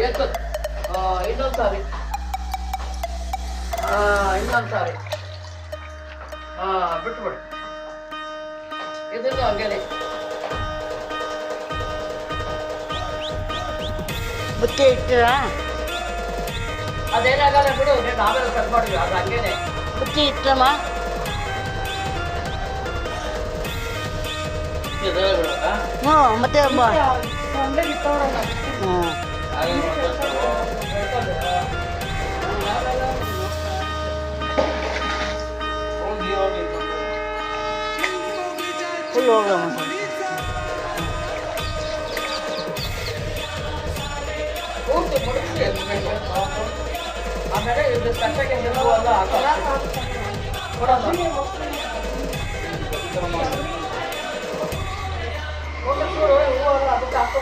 ಎತ್ತು. ಇನ್ನೊಂದು ಸಾರಿ. ಇನ್ನೊಂದು ಸಾರಿ. ಬಿಟ್ಬಿಡು. ಇದನ್ನು ಹಂಗೇನೆ ಬುತ್ತಿ ಇಟ್ಟರ ಅದೇನಾಗಲ್ಲ ಬಿಡು. ನೀನು ಆಮೇಲೆ ಕಟ್ ಮಾಡಿದ್ವಿ ಅದು ಹಂಗೇನೆ. ಬುತ್ತಿ ಇಟ್ಟಮ್ಮ. ಹ್ಞೂ ಮತ್ತೆ ಹ್ಞೂ ಫುಲ್ ಹೋಗಮ್ಮ. ಆಮೇಲೆ ಇದು ಕಟ್ಟಕ್ಕೆ ಎಲ್ಲ ಹಾಕೋಲ್ಲ ಕೊಡೋದು. ಹೂವು ಅದಕ್ಕೆ ಹಾಕೋ.